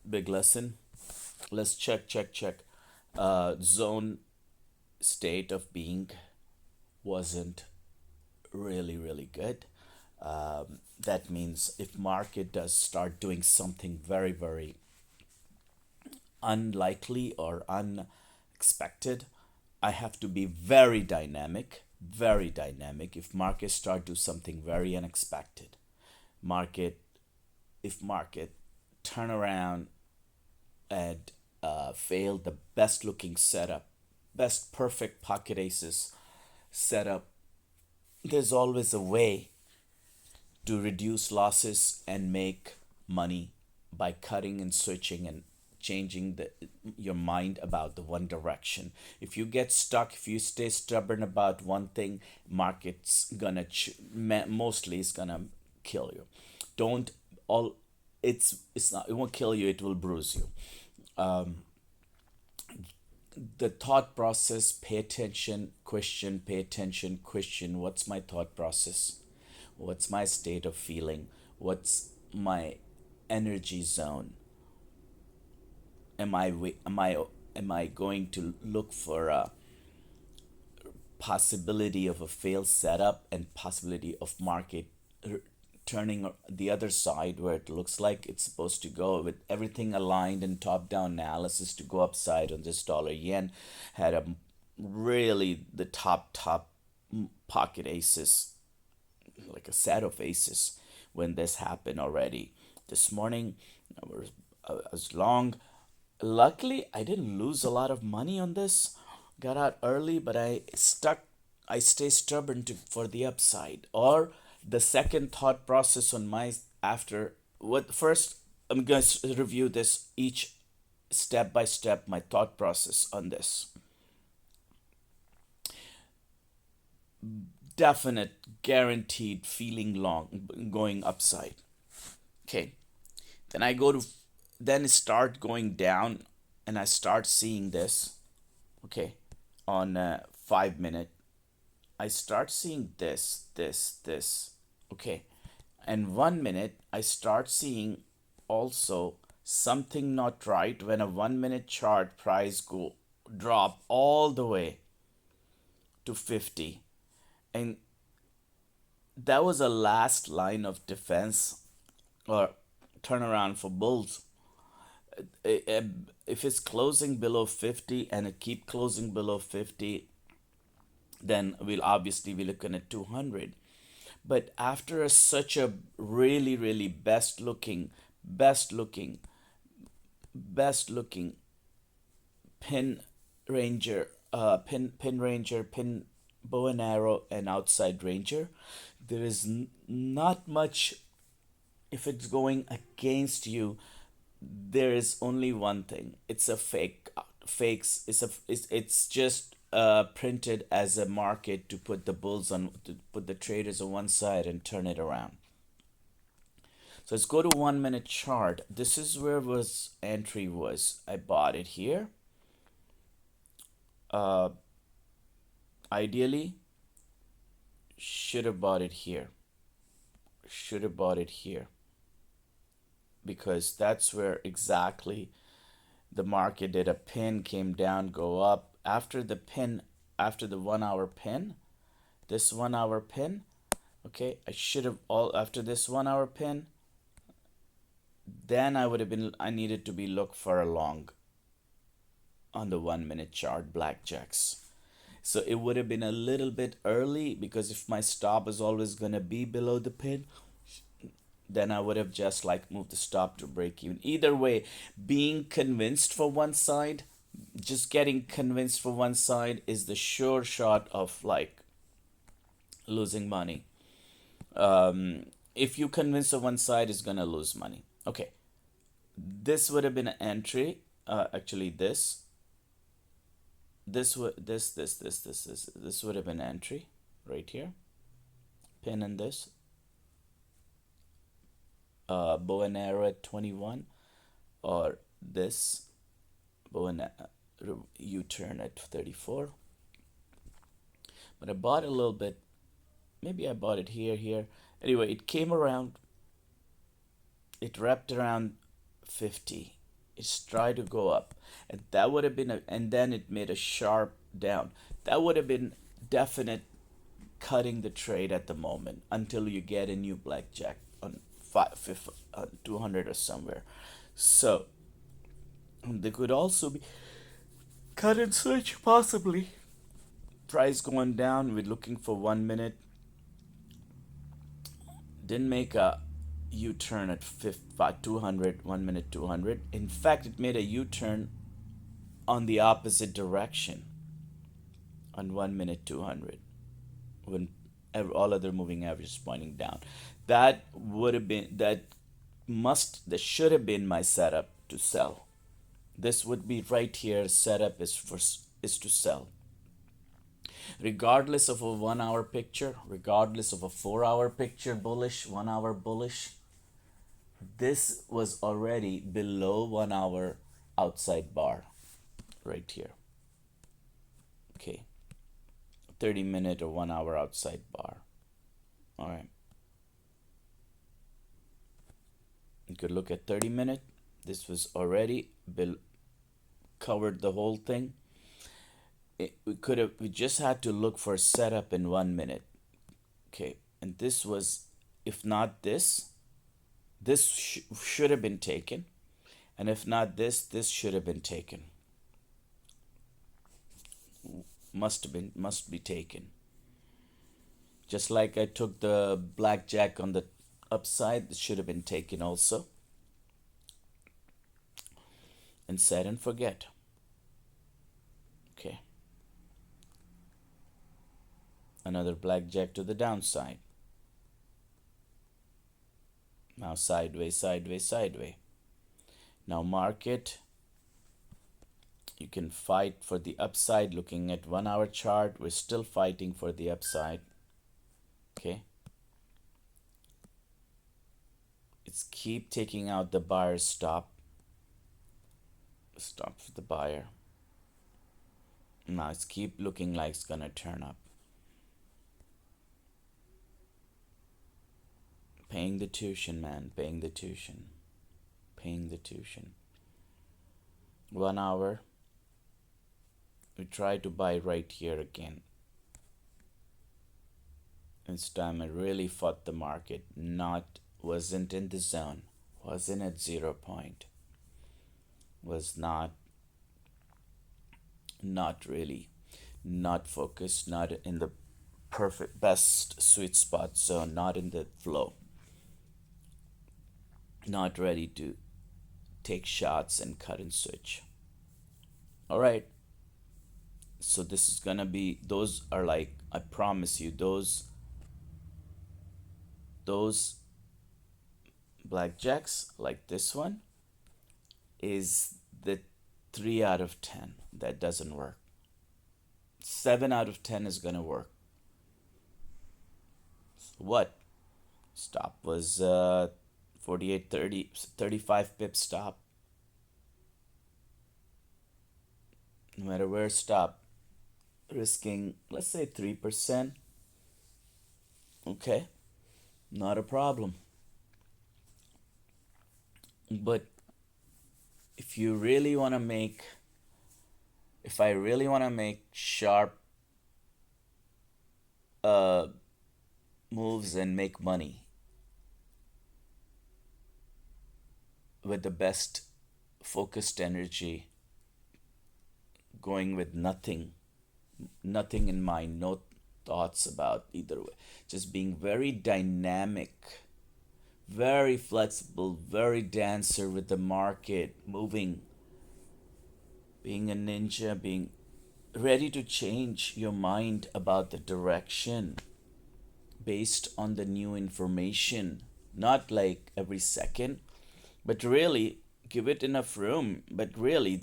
Big lesson. Let's check. Zone state of being wasn't really good. That means if market does start doing something very unlikely or unexpected, I have to be very dynamic, very dynamic. If market start do something very unexpected, market if market turn around and fail the best looking setup, best perfect pocket aces setup, there's always a way to reduce losses and make money by cutting and switching and changing your mind about the one direction. If you get stuck, if you stay stubborn about one thing, market's gonna mostly is gonna kill you. Don't all it's not, it won't kill you, it will bruise you. The thought process, pay attention, question, pay attention, question. What's my thought process? What's my state of feeling? What's my energy zone? Am I going to look for a possibility of a failed setup and possibility of market turning the other side where it looks like it's supposed to go with everything aligned and top down analysis to go upside on this dollar yen had a really the top pocket aces, like a set of aces when this happened already this morning. I was long. Luckily, I didn't lose a lot of money on this. Got out early, but I stay stubborn for the upside. Or the second thought process on my after what first I'm going to review this each step by step my thought process on this. Definite guaranteed feeling long going upside. Okay. Then I go to then start going down and I start seeing this. Okay. On 5 minute, I start seeing this. Okay. And 1 minute, I start seeing also something not right when a 1 minute chart price go drop all the way to 50. And that was a last line of defense or turnaround for bulls. If it's closing below 50 and it keep closing below 50, then we'll obviously be looking at 200. But after such a really best looking best looking pin ranger, pin ranger, pin bow and arrow, and outside ranger, there is not much. If it's going against you, there is only one thing. It's a fake. Fakes. It's just printed as a market to put the bulls on, to put the traders on one side and turn it around. So let's go to 1 minute chart. This is where was entry was. I bought it here. Uh, Ideally, should have bought it here. Should have bought it here because that's where exactly the market did a pin, came down, go up. After the pin, after the 1 hour pin, this 1 hour pin, okay, I should have all after this 1 hour pin, then I needed to be look for a long on the 1 minute chart blackjacks. So it would have been a little bit early because if my stop is always gonna be below the pin, then I would have just like moved the stop to break even. Either way, being convinced for one side, just getting convinced for one side is the sure shot of like losing money. If you convince of one side is gonna lose money. Okay, this would have been an entry. Actually, this would have been entry right here. Pin in this. Bow and arrow at 21, or this bow and U-turn at 34. But I bought a little bit. Maybe I bought it here. Anyway, it came around. It wrapped around 50. It's tried to go up, and that would have been and then it made a sharp down. That would have been definite cutting the trade at the moment until you get a new blackjack on 200 or somewhere. So they could also be cut and switch possibly. Price going down. We're looking for 1 minute. Didn't make a U-turn at 200, 1 minute 200. In fact, it made a U-turn on the opposite direction on 1 minute 200 when all other moving averages pointing down. That would have been that should have been my setup to sell. This would be right here. Setup is to sell. Regardless of a 1 hour picture, regardless of a 4 hour picture bullish, 1 hour bullish, this was already below 1 hour outside bar right here. Okay. 30-minute or 1 hour outside bar. All right. You could look at 30-minute. This was already covered the whole thing. We just had to look for a setup in 1 minute. Okay. And this was, if not this should have been taken. And if not this should have been taken. Must be taken. Just like I took the blackjack on the upside, this should have been taken also. And set and forget. Okay. Another blackjack to the downside. Now sideways, sideways, sideways. Now market. You can fight for the upside. Looking at 1 hour chart, we're still fighting for the upside. Okay. It's keep taking out the buyer's stop. Stop for the buyer. Now it's keep looking like it's gonna turn up. Paying the tuition, man. Paying the tuition. Paying the tuition. 1 hour. We try to buy right here again. This time I really fought the market. Wasn't in the zone. Wasn't at 0 point. Was not really, not focused, not in the perfect best sweet spot zone, not in the flow. Not ready to take shots and cut and switch. All right. So this is gonna be, those are like, I promise you, those blackjacks like this one is the 3 out of 10 that doesn't work. 7 out of 10 is gonna work. So what? Stop was 48.30, 35 pip stop. No matter where stop, risking, let's say 3%. Okay, not a problem. But if you really want to make, if I really want to make sharp uh, moves and make money with the best focused energy, going with nothing in mind, no thoughts about either way, just being very dynamic, very flexible, very dancer with the market, moving, being a ninja, being ready to change your mind about the direction based on the new information, not like every second, but really give it enough room, but really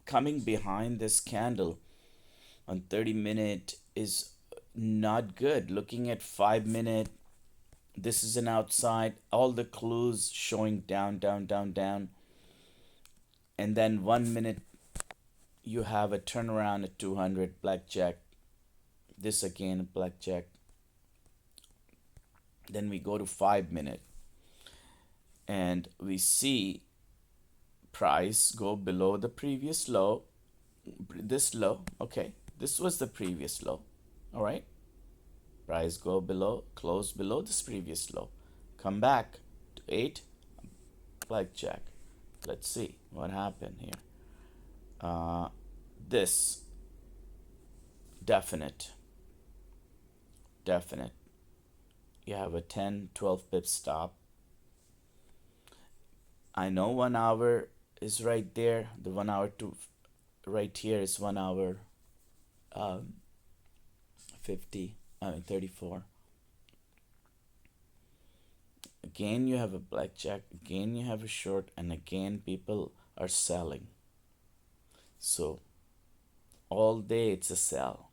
coming behind this candle on 30-minute is not good. Looking at 5-minute, this is an outside, all the clues showing down, down, down, down. And then 1 minute, you have a turnaround at 200, blackjack. This again, blackjack. Then we go to 5-minute. And we see Price go below the previous low, this low. Okay, this was the previous low. All right, price go below, close below this previous low, come back to 8, blackjack. Let's see what happened here. uh this definite, definite. You have a 10, 12 pip stop. I know 1 hour is right there. The 1 hour to right here is 1 hour, um 50, I mean 34. Again you have a blackjack, again you have a short, and again people are selling. So all day it's a sell,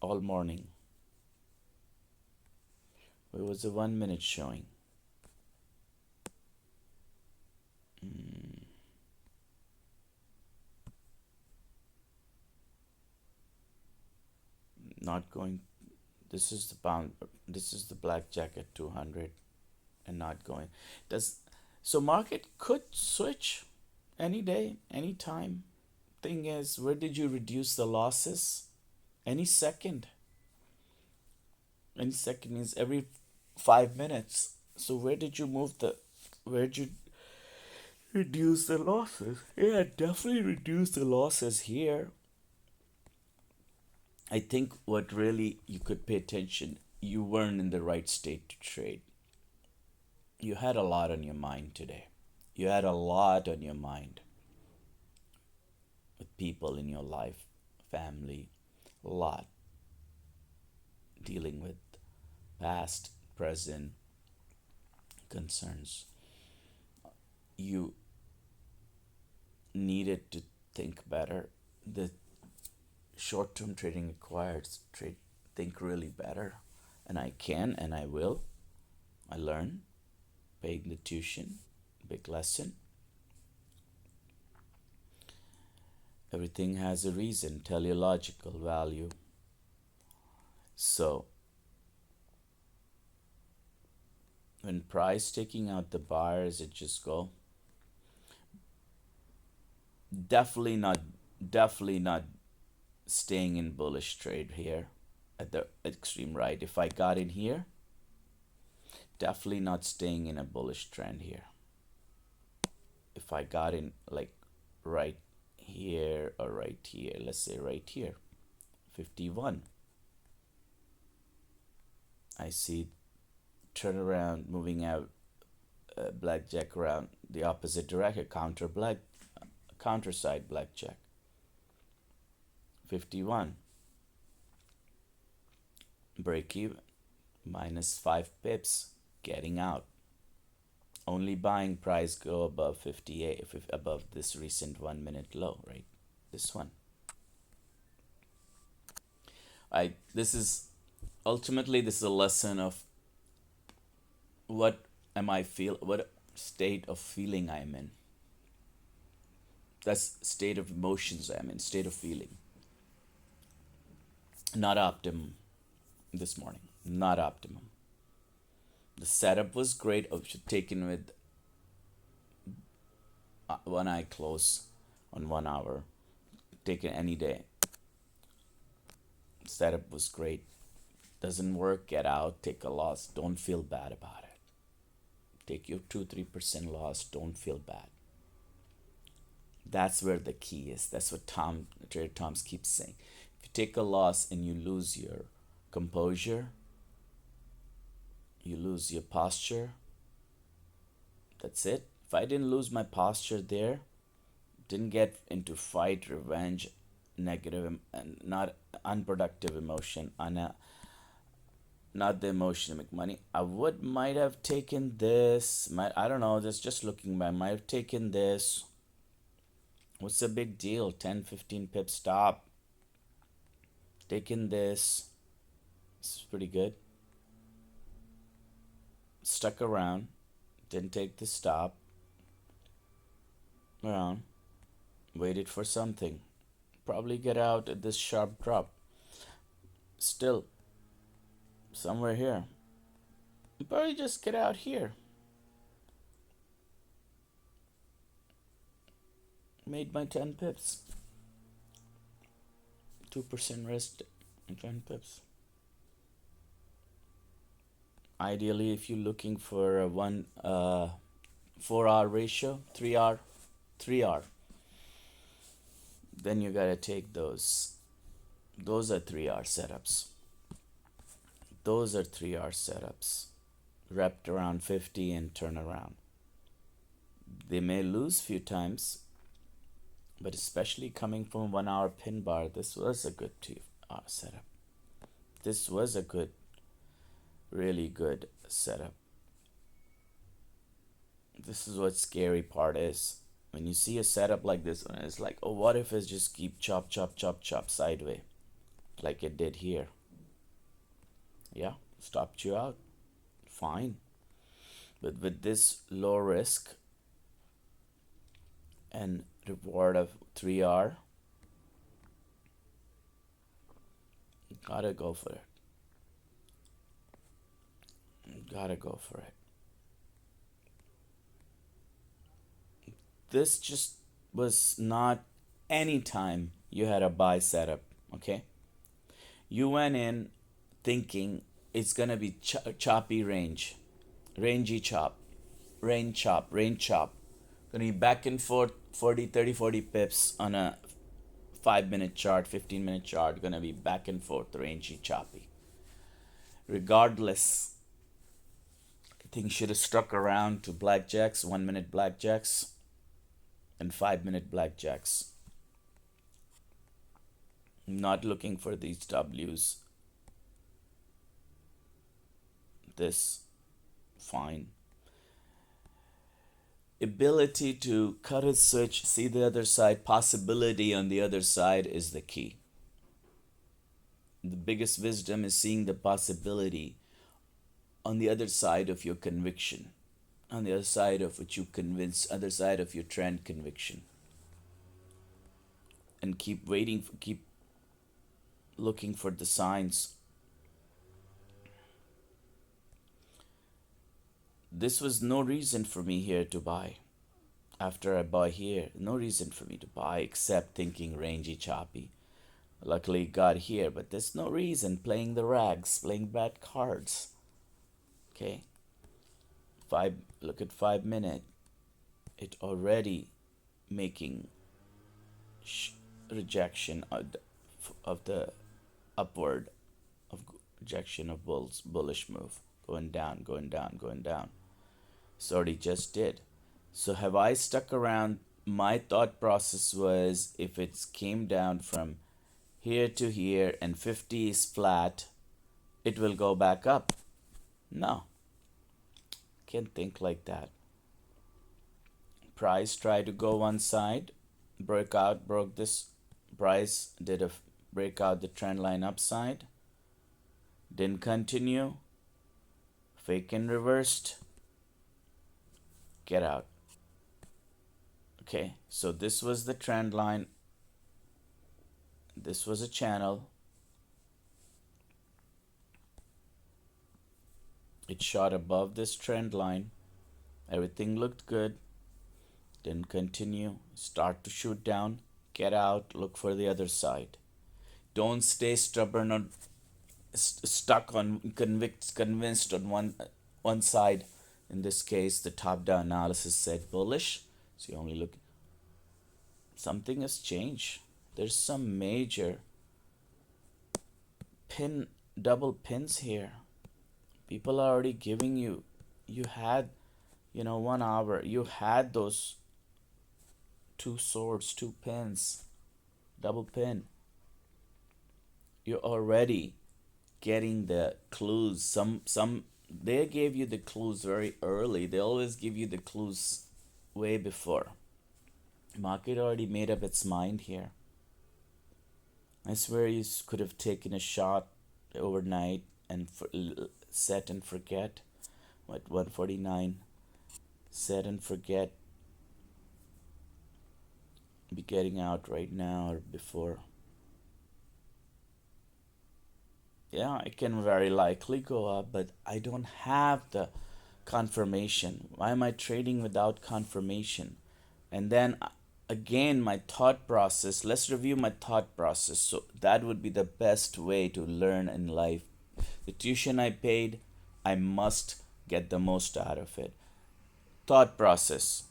all morning. It was a 1 minute showing. Not going. This is the pound. This is the blackjack at 200, and not going. Does so market could switch any day, any time. Thing is, where did you reduce the losses? Any second. Any second is every 5 minutes. So where did you move the? Where did you reduce the losses? Yeah, definitely reduce the losses here. I think what really you could pay attention, you weren't in the right state to trade. You had a lot on your mind today. You had a lot on your mind with people in your life, family, a lot dealing with past, present concerns. You needed to think better. The short term trading requires think really better. And I can and I will. I learn, paying the tuition, big lesson. Everything has a reason, teleological value. So when price taking out the buyers, it just go. Definitely not staying in bullish trade here at the extreme right. If I got in here, definitely not staying in a bullish trend here. If I got in like right here or right here, let's say right here, 51, I see turnaround moving out, blackjack around the opposite direction, counter side blackjack. 51, break even, minus 5 pips, getting out. Only buying price go above 58, if above this recent 1 minute low, right? This one. This is ultimately, this is a lesson of what what state of feeling I'm in. That's state of emotions I'm in, state of feeling. Not optimum this morning. Not optimum. The setup was great. Taken with one eye close on 1 hour. Taken any day. Setup was great. Doesn't work, get out, take a loss. Don't feel bad about it. Take your 2-3% loss. Don't feel bad. That's where the key is. That's what Trader Tom's keeps saying. If you take a loss and you lose your composure, you lose your posture, that's it. If I didn't lose my posture there, didn't get into fight, revenge, negative, and not unproductive emotion, not the emotion to make money, I might have taken this. I don't know. Just looking back, might have taken this. What's the big deal? 10, 15 pip stop. Taken this. This is pretty good. Stuck around. Didn't take the stop. Around. Waited for something. Probably get out at this sharp drop. Still, somewhere here. Probably just get out here. Made my 10 pips. 2% risk and 10 pips. Ideally, if you're looking for a 4 hour ratio, 3 hour, 3 hour, then you gotta take those. Those are 3 hour setups. Those are 3 hour setups. Wrapped around 50 and turn around. They may lose few times, but especially coming from 1 hour pin bar, this was a good setup. This was a good, really good setup. This is what scary part is. When you see a setup like this one, it's like, oh, what if it just keep chop, chop, chop, chop sideways, like it did here? Yeah, stopped you out. Fine. But with this low risk and reward of 3R, gotta go for it. Gotta go for it. This just was not any time you had a buy setup, okay? You went in thinking it's gonna be choppy range, rangy chop, range chop, range chop. Gonna be back and forth 40, 30, 40 pips on a 5 minute chart, 15-minute chart. Gonna be back and forth, rangy, choppy. Regardless, things should have stuck around to blackjacks, 1 minute blackjacks, and 5 minute blackjacks. Not looking for these W's. This, fine. Ability to cut a switch, see the other side, possibility on the other side is the key. The biggest wisdom is seeing the possibility on the other side of your conviction, on the other side of what you convince, other side of your trend conviction. And keep waiting, keep looking for the signs. This was no reason for me here to buy. After I buy here, no reason for me to buy except thinking rangy, choppy. Luckily it got here, but there's no reason playing the rags, playing bad cards. Okay. Look at 5 minute. It already making rejection of the upward of rejection of bullish move. Going down, going down, going down. So already just did. So have I stuck around? My thought process was if it came down from here to here and 50 is flat, it will go back up. No. Can't think like that. Price tried to go one side, broke this. Price did a break out the trend line upside. Didn't continue. Fake and reversed. Get out. Okay, so this was the trend line. This was a channel. It shot above this trend line. Everything looked good. Didn't continue. Start to shoot down. Get out. Look for the other side. Don't stay stubborn or stuck on convinced on one side. In this case, the top-down analysis said bullish. So you only look. Something has changed. There's some major double pins here. People are already giving you had 1 hour, you had those two swords, two pins, double pin. You're already getting the clues. Some they gave you the clues very early. They always give you the clues way before. Market already made up its mind here. I swear you could have taken a shot overnight and set and forget. What, 149? Set and forget. Be getting out right now or before. Yeah, it can very likely go up, but I don't have the confirmation. Why am I trading without confirmation? And then again, my thought process, let's review my thought process. So that would be the best way to learn in life. The tuition I paid, I must get the most out of it. Thought process,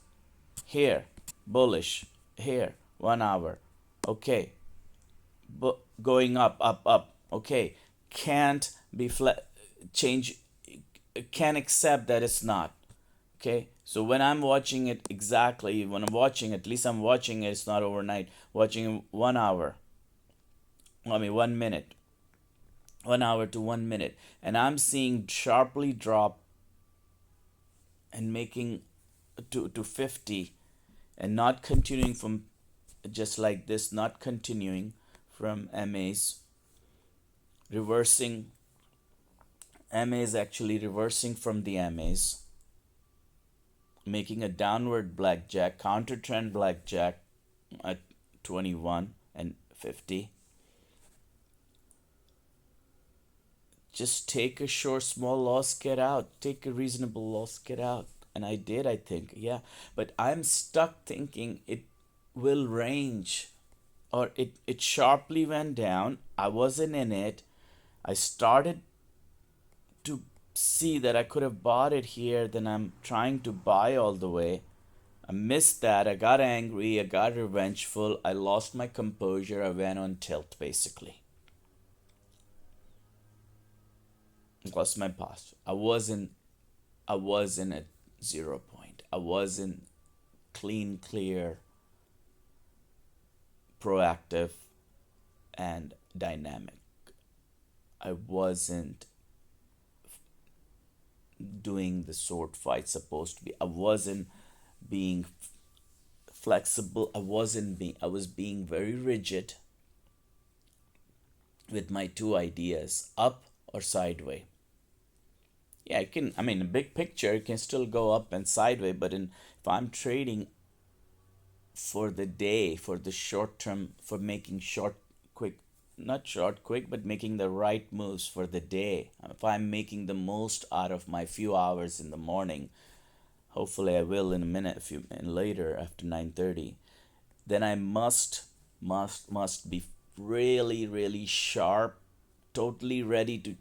here, bullish, here, 1 hour, okay, going up, up, up, okay, can't be change, can accept that it's not. Okay, so when I'm watching it, exactly when I'm watching, at least I'm watching it, it's not overnight, watching 1 hour, I mean 1 minute, 1 hour to 1 minute, and I'm seeing sharply drop and making to 50 and not continuing from, just like this, not continuing from MAs, reversing, MAs actually reversing from the MAs, making a downward blackjack, counter trend blackjack at 21 and 50. Just take a short, small loss, get out. Take a reasonable loss, get out. And I did, I think, yeah. But I'm stuck thinking it will range, or it sharply went down. I wasn't in it. I started to see that I could have bought it here, then I'm trying to buy all the way. I missed that. I got angry. I got revengeful. I lost my composure. I went on tilt, basically. I lost my posture. I wasn't at 0 point. I wasn't clean, clear, proactive, and dynamic. I wasn't doing the sword fight supposed to be. I wasn't being flexible. I was being very rigid with my two ideas, up or sideways. Yeah, it can, I mean, a big picture, it can still go up and sideways, but if I'm trading for the day, for the short term, for making short, quick, not short, quick, but making the right moves for the day, if I'm making the most out of my few hours in the morning, hopefully I will in a minute, a few minutes later after 9:30, then I must be really, really sharp, totally ready to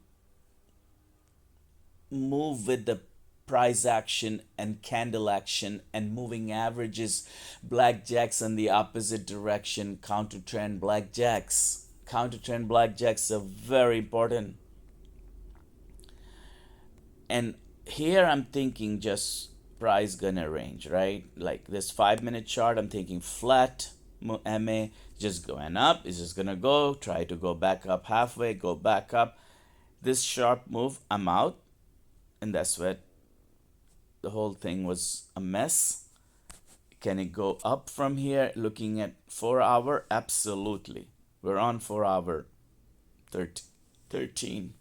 move with the price action and candle action and moving averages, blackjacks in the opposite direction, counter trend blackjacks. Counter trend blackjacks are very important. And here I'm thinking just price gonna range, right? Like this 5 minute chart, I'm thinking flat MA, just going up, it's just gonna go, try to go back up halfway, go back up. This sharp move, I'm out, and that's what the whole thing was a mess. Can it go up from here? Looking at 4 hour, absolutely. We're on 4 hour 13.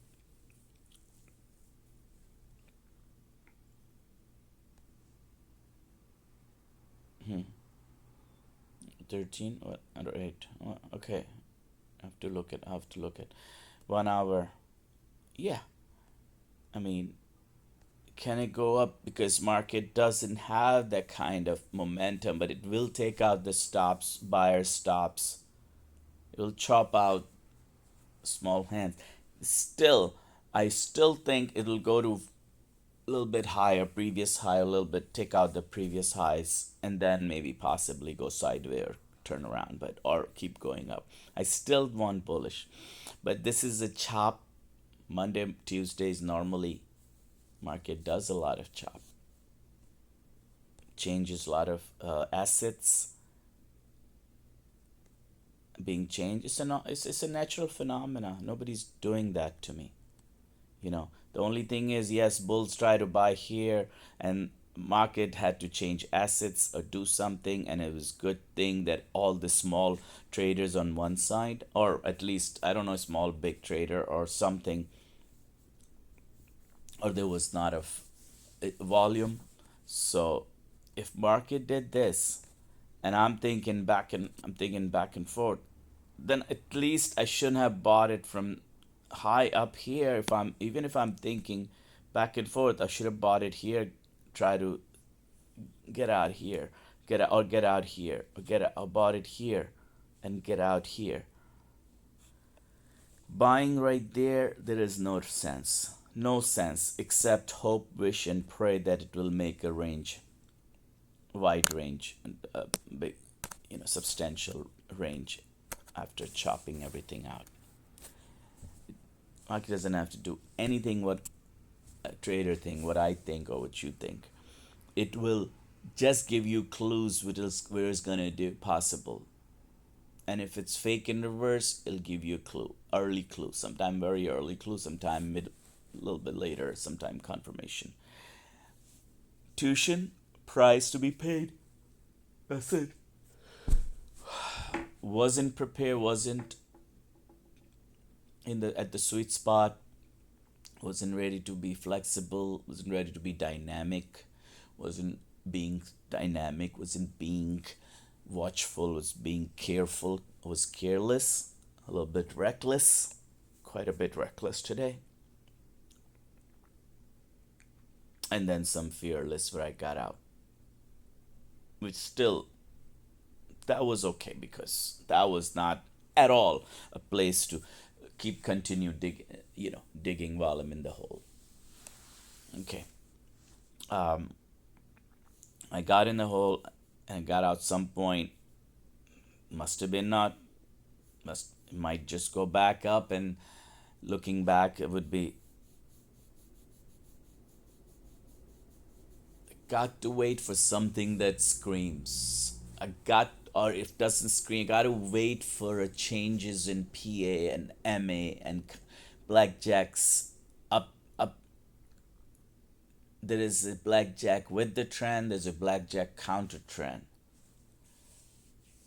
13, what, under 8? Okay, I have to look at 1 hour. Yeah, I mean, can it go up? Because market doesn't have that kind of momentum, but it will take out the stops, buyer stops. It will chop out small hands. Still, I still think it'll go to a little bit higher, previous high, a little bit, take out the previous highs, and then maybe possibly go sideways or turn around, but or keep going up. I still want bullish, but this is a chop. Monday, Tuesdays normally market does a lot of chop, changes a lot of assets being changed. It's a natural phenomena. Nobody's doing that to me. The only thing is, yes, bulls try to buy here, and market had to change assets or do something, and it was good thing that all the small traders on one side, or at least I don't know, small big trader or something, or there was not a volume. So if market did this, and I'm thinking back and forth, then at least I shouldn't have bought it from high up here. If I'm even if I'm thinking back and forth, I should have bought it here, try to get out here. get out here, or bought it here and get out here. Buying right there, there is no sense. No sense except hope, wish, and pray that it will make a range, wide range, and a big, substantial range after chopping everything out. Market doesn't have to do anything what a trader think, what I think, or what you think. It will just give you clues where it's gonna do possible. And if it's fake in reverse, it'll give you a clue, early clue, sometime very early clue, sometime mid, a little bit later, sometime confirmation. Tuition, price to be paid. That's it. Wasn't prepared, wasn't in the at the sweet spot, wasn't ready to be flexible, wasn't ready to be dynamic, wasn't being dynamic, wasn't being watchful, was being careful, was careless, a little bit reckless, quite a bit reckless today. And then some fearless where I got out. Which still, that was okay because that was not at all a place to continue digging while I'm in the hole. Okay. Um, I got in the hole and got out some point. Must have been not. Might just go back up, and looking back, it would be. Got to wait for something that screams. Or if doesn't scream, got to wait for a changes in PA and MA and blackjacks up. There is a blackjack with the trend. There's a blackjack counter trend.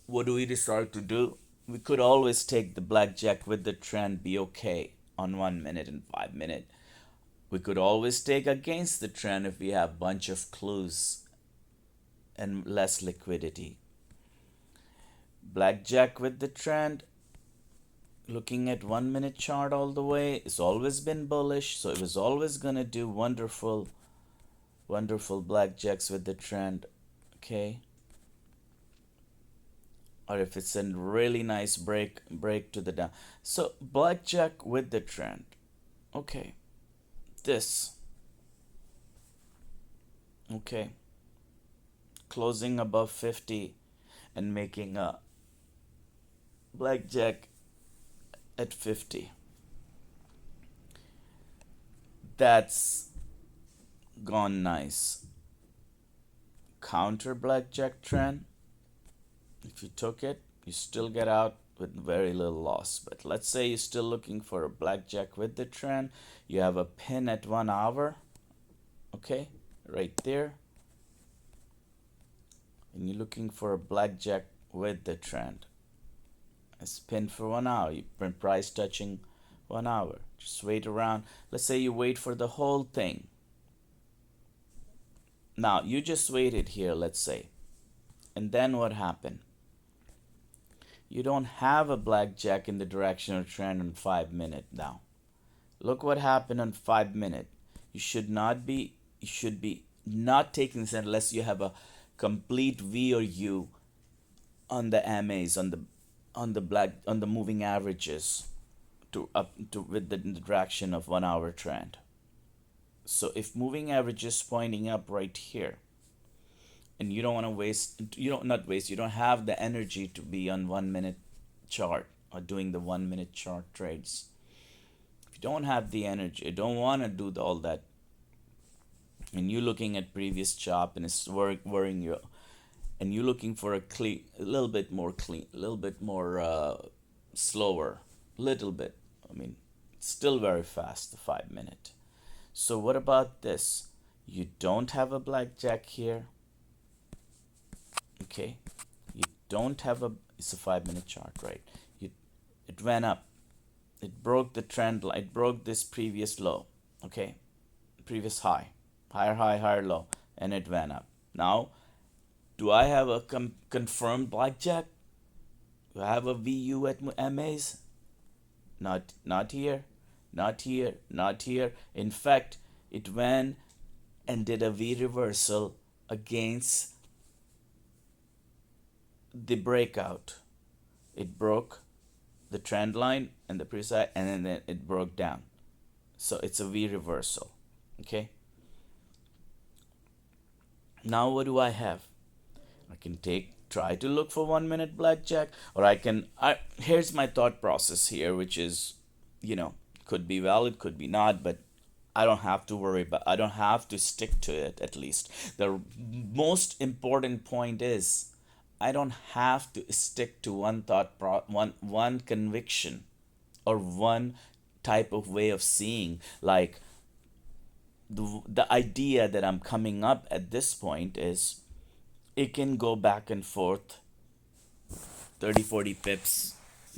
What do we decide to do? We could always take the blackjack with the trend, be okay on 1 minute and 5 minute. We could always take against the trend if we have bunch of clues and less liquidity. Blackjack with the trend, looking at 1 minute chart all the way, it's always been bullish, so it was always gonna do wonderful, wonderful blackjacks with the trend. Okay. Or if it's a really nice break to the down. So blackjack with the trend. Okay. This. Okay. Closing above 50 and making a blackjack at 50. That's gone nice. Counter blackjack trend. If you took it, you still get out with very little loss. But let's say you're still looking for a blackjack with the trend. You have a pin at 1 hour. Okay, right there. And you're looking for a blackjack with the trend. It's pinned for 1 hour. You print price touching 1 hour. Just wait around. Let's say you wait for the whole thing. Now you just waited here, let's say. And then what happened? You don't have a blackjack in the directional trend on 5 minute now. Look what happened on 5 minute. You should be not taking this unless you have a complete V or U on the MAs, on the moving averages to up to with the direction of 1 hour trend. So if moving average is pointing up right here, and you don't want to you don't have the energy to be on 1 minute chart or doing the 1 minute chart trades. If you don't have the energy, you don't want to do all that, and you're looking at previous chop and it's worrying you, and you're looking for a little bit more clean, a little bit more slower, little bit. I mean, it's still very fast, the 5 minute. So what about this? You don't have a blackjack here. Okay, you don't have it's a 5 minute chart, right? It went up, it broke the trend line, it broke this previous low, okay, previous high, higher low, and it went up. Now, do I have a confirmed blackjack? Do I have a VU at MAs? Not here, not here, not here. In fact, it went and did a V reversal against the breakout. It broke the trend line and the precise, and then it broke down. So it's a V reversal. Okay. Now what do I have? I can try to look for 1 minute blackjack, or here's my thought process here, which is, you know, could be valid, could be not, but I don't have to stick to it at least. The most important point is I don't have to stick to one conviction or one type of way of seeing. Like the idea that I'm coming up at this point is it can go back and forth 30, 40 pips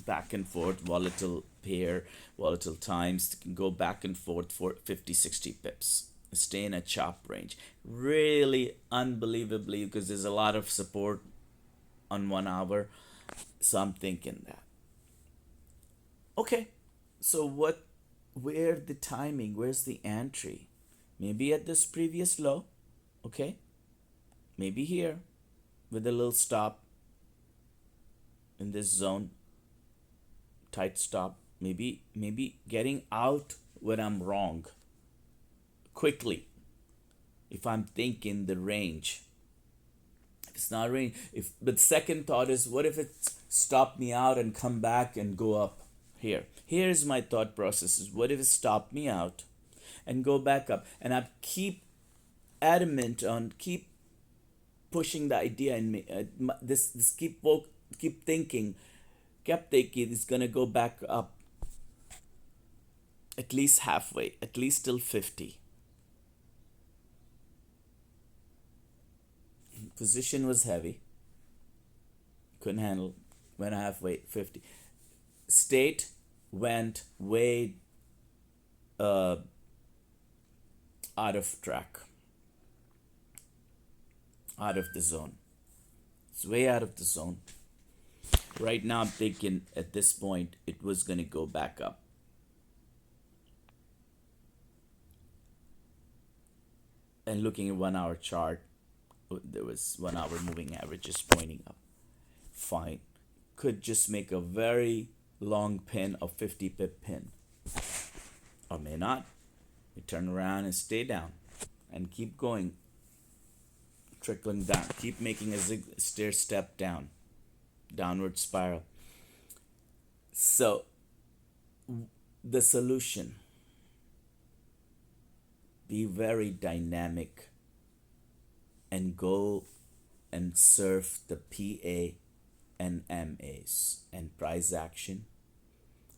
back and forth, volatile pair, volatile times, can go back and forth for 50, 60 pips. Stay in a chop range. Really unbelievably, because there's a lot of support on 1 hour. So I'm thinking that. Okay, so where the timing, where's the entry? Maybe at this previous low, okay? Maybe here with a little stop in this zone, tight stop. Maybe getting out when I'm wrong quickly if I'm thinking the range. If it's not range, if but second thought is, what if it stopped me out and come back and go up here? Here's my thought process: is what if it stopped me out and go back up, and I keep adamant on keep pushing the idea in me. This keep thinking, kept thinking it's gonna go back up at least halfway, at least till 50. Position was heavy, couldn't handle, went halfway, 50. State went way uh, out of track, out of the zone. It's way out of the zone. Right now, I'm thinking at this point it was gonna go back up. And looking at 1 hour chart, there was 1 hour moving averages pointing up. Fine. Could just make a very long pin, of 50 pip pin. Or may not. We turn around and stay down and keep going, trickling down. Keep making a stair step down, downward spiral. So, the solution: be very dynamic and go and surf the PA and MAs and price action,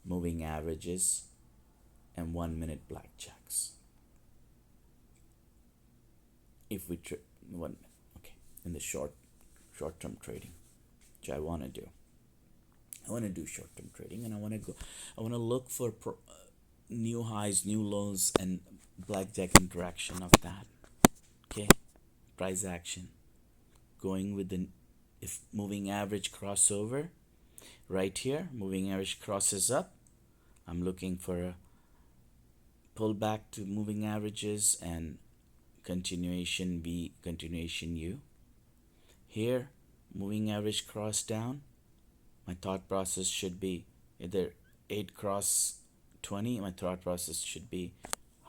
moving averages, and 1 minute blackjacks. If we 1 minute, okay, in the short term trading, which I want to do. I want to do short term trading, and I want to look for new highs, new lows, and blackjack interaction of that. Okay, price action, going with the, if moving average crossover right here, moving average crosses up, I'm looking for a pullback to moving averages and continuation B, continuation U. Here, moving average cross down, my thought process should be either 8 cross 20. My thought process should be,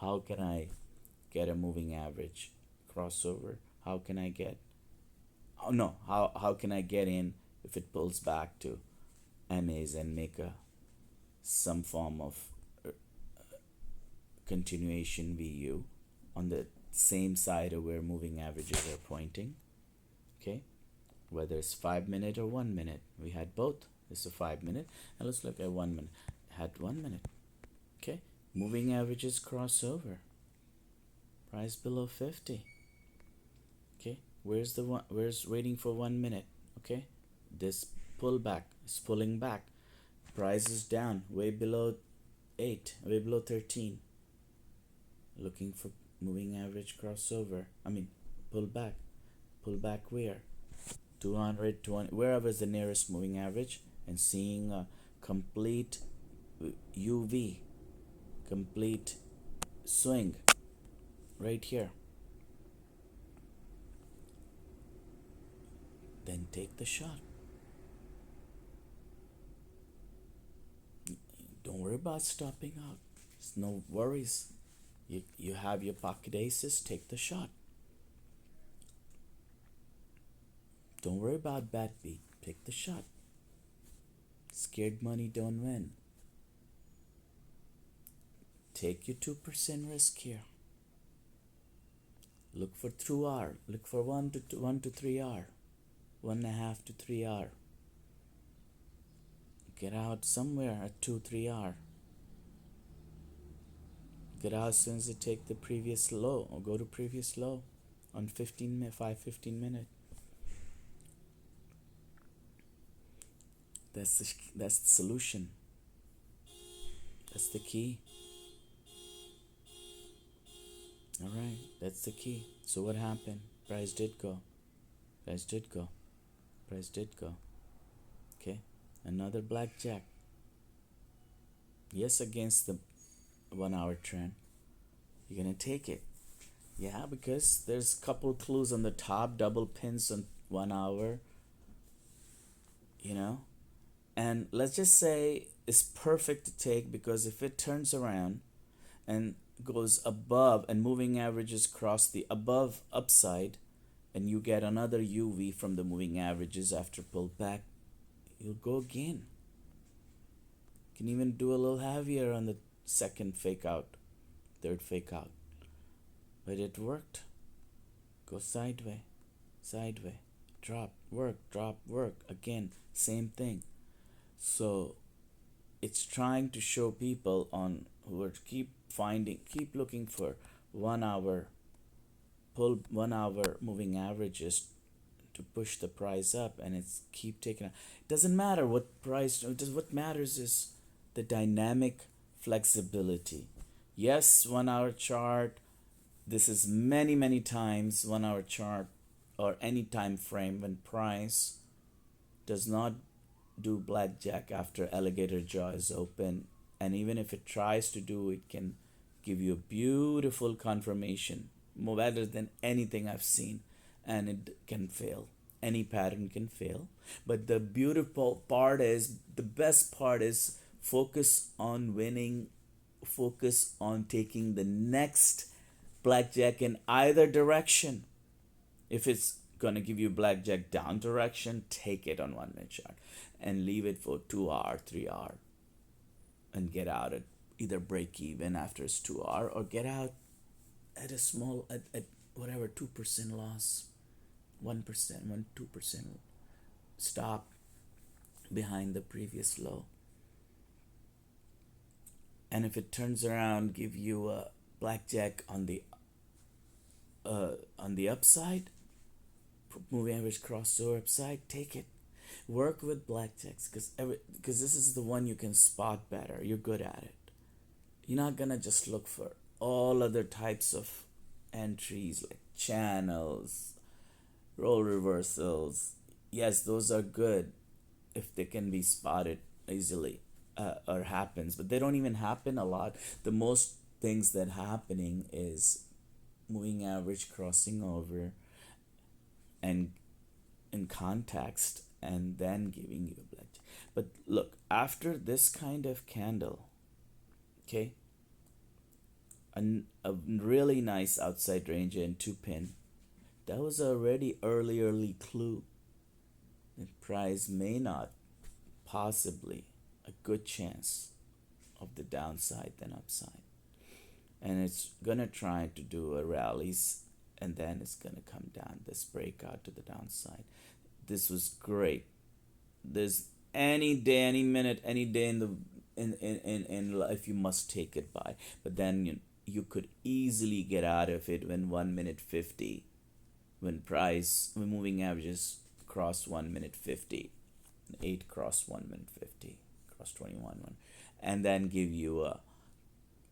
how can I get a moving average crossover? How can I get, oh no, how can I get in if it pulls back to MAs and make some form of continuation VU on the same side of where moving averages are pointing. Okay, whether it's 5 minute or 1 minute, we had both. This is a 5 minute, and let's look at 1 minute. Had 1 minute. Okay, moving averages crossover, price below 50. Okay, where's waiting for 1 minute? Okay, this pullback is pulling back, price is down way below 8, way below 13, looking for moving average crossover. Pull back where? 200, 200, wherever is the nearest moving average, and seeing a complete UV, complete swing right here. Then take the shot. Don't worry about stopping out. There's no worries. You have your pocket aces, take the shot. Don't worry about bad beat, pick the shot. Scared money don't win. Take your 2% risk here. Look for through R. Look for 1 to 3 R. 1.5 to 3 R. Get out somewhere at 2-3 R. Get out as soon as you take the previous low, or go to previous low on 15 minute. That's the solution. That's the key. All right, that's the key. So what happened? Price did go. Price did go. Price did go. Okay, another blackjack. Yes, against the 1 hour trend. You're gonna take it. Yeah, because there's a couple clues on the top, double pins on 1 hour. You know, and let's just say it's perfect to take, because if it turns around and goes above and moving averages cross the above upside, and you get another UV from the moving averages after pullback, you'll go again. You can even do a little heavier on the second fake out, third fake out. But it worked. Go sideways, sideways, drop, work, drop, work. Again, same thing. So it's trying to show people on who are keep looking for 1 hour pull, 1 hour moving averages to push the price up, and it's keep taking it. Doesn't matter what price. What matters is the dynamic flexibility. Yes, 1 hour chart. This is many times 1 hour chart or any time frame when price does not do blackjack after alligator jaw is open, and even if it tries to do, it can give you a beautiful confirmation, more better than anything I've seen, and it can fail. Any pattern can fail, but the beautiful part is, the best part is, focus on winning, focus on taking the next blackjack in either direction. If it's gonna give you blackjack down direction, take it on 1 minute chart and leave it for 2 hour, 3 hour, and get out at either break even after it's 2 hour, or get out at a small at whatever 2% loss, 1%, 2% stop behind the previous low. And if it turns around, give you a blackjack on the upside, moving average crossover upside, take it. Work with blackjacks, because this is the one you can spot better. You're good at it. You're not gonna just look for all other types of entries like channels, role reversals. Yes, those are good if they can be spotted easily, or happens, but they don't even happen a lot. The most things that happening is moving average crossing over and in context, and then giving you a blackjack. But look, after this kind of candle, okay, a really nice outside range and 2 pin, that was already early clue that price may not, possibly a good chance of the downside than upside, and it's gonna try to do a rallies, and then it's gonna come down, this breakout to the downside. This was great. There's any day, any minute, any day in the in life you must take it by, but then you could easily get out of it when 1 minute 50, when moving averages cross 1 minute 50, 8 cross 1 minute 50, cross 21 one, and then give you a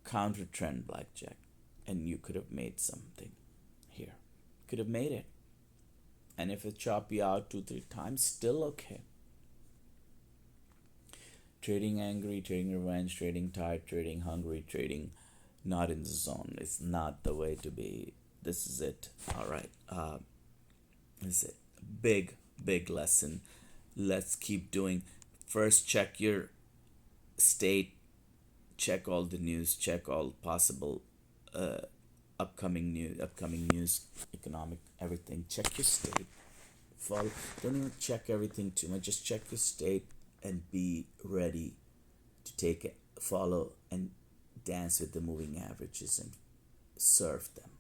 counter trend blackjack, and you could have made something here. Could have made it. And if it chop you out 2-3 times, still okay. Trading angry, trading revenge, trading tired, trading hungry, trading not in the zone is not the way to be. This is it. All right. This is it. Big lesson. Let's keep doing. First, check your state check all the news, check all possible uh, upcoming news, economic, everything. Check your state. Follow. Don't even check everything too much. Just check your state and be ready to take it, follow and dance with the moving averages and surf them.